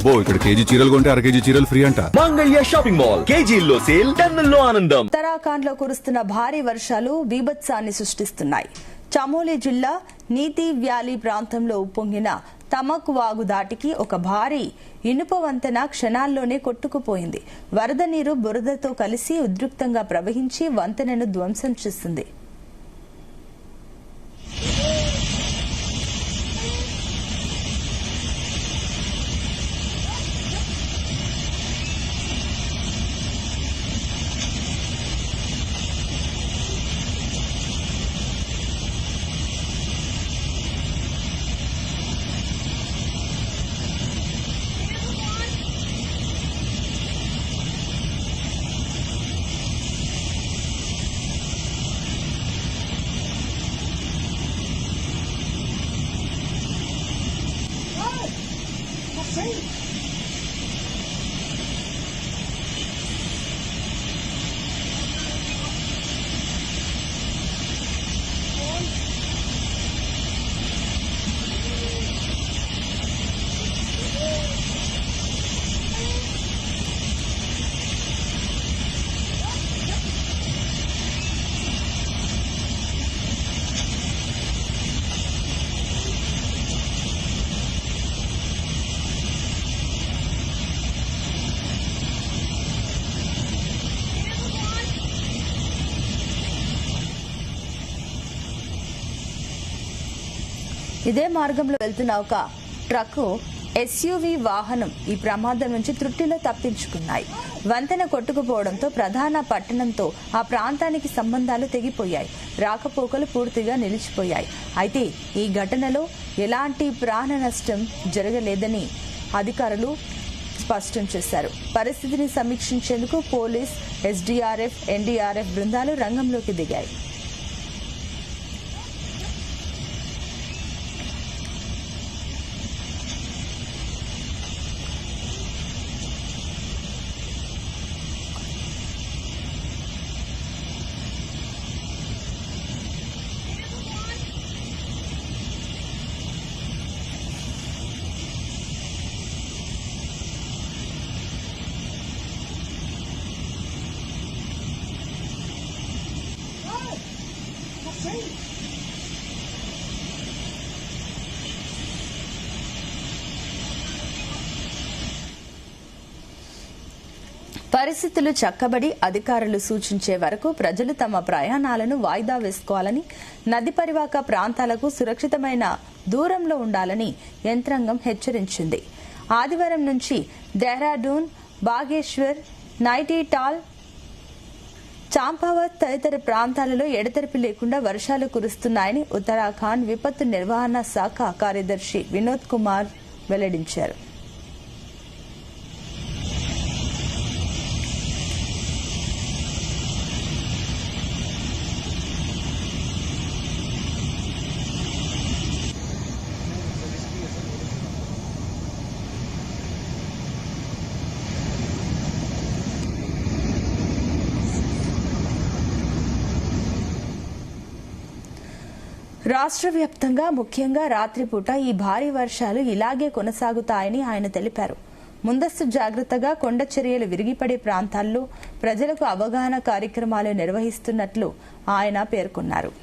అబ్బో ఇక్కడ కేజీ చీరలు కొంటే అర కేజీ చీరలు ఫ్రీ అంట. మంగళ్య షాపింగ్ మాల్, కేజీల్లో సేల్, టన్నుల్లో ఆనందం. ఉత్తరాఖండ్ లో కురుస్తున్న భారీ వర్షాలు బీభత్సాన్ని సృష్టిస్తున్నాయి. చమోలి జిల్లా నీతి వ్యాలీ ప్రాంతంలో ఉప్పొంగిన తమక్ వాగు దాటికి ఒక భారీ ఇనుప వంతెన క్షణాల్లోనే కొట్టుకుపోయింది. వరద నీరు బురదతో కలిసి ఉద్రిక్తంగా ప్రవహించి వంతెనను ధ్వంసం చేసింది. ఇదే మార్గంలో వెళ్తున్న ఒక ట్రక్కు ఎస్యూవీ వాహనం ఈ ప్రమాదం నుంచి త్రుటిలో తప్పించుకున్నాయి. వంతెన కొట్టుకుపోవడంతో ప్రధాన పట్టణంతో ఆ ప్రాంతానికి సంబంధాలు తెగిపోయాయి. రాకపోకలు పూర్తిగా నిలిచిపోయాయి. అయితే ఈ ఘటనలో ఎలాంటి ప్రాణ నష్టం జరగలేదని అధికారులు స్పష్టం చేశారు. పరిస్థితిని సమీక్షించేందుకు పోలీస్, ఎస్డీఆర్ఎఫ్, ఎన్డీఆర్ఎఫ్ బృందాలు రంగంలోకి దిగాయి. పరిస్థితులు చక్కబడి అధికారులు సూచించే వరకు ప్రజలు తమ ప్రయాణాలను వాయిదా వేసుకోవాలని, నది పరివాహక ప్రాంతాలకు సురక్షితమైన దూరంలో ఉండాలని యంత్రాంగం హెచ్చరించింది. ఆదివారం నుంచి దెహ్రాడూన్, బాగేశ్వర్, నైనిటాల్, చాంపావత్ తదితర ప్రాంతాలలో ఎడతెరిపి లేకుండా వర్షాలు కురుస్తున్నాయని ఉత్తరాఖండ్ విపత్తు నిర్వహణ శాఖ కార్యదర్శి వినోద్ కుమార్ వెల్లడించారు. రాష్ట్ర వ్యాప్తంగా ముఖ్యంగా రాత్రిపూట ఈ భారీ వర్షాలు ఇలాగే కొనసాగుతాయని ఆయన తెలిపారు. ముందస్తు జాగ్రత్తగా కొండ చర్యలు విరిగిపడే ప్రాంతాల్లో ప్రజలకు అవగాహన కార్యక్రమాలు నిర్వహిస్తున్నట్లు ఆయన పేర్కొన్నారు.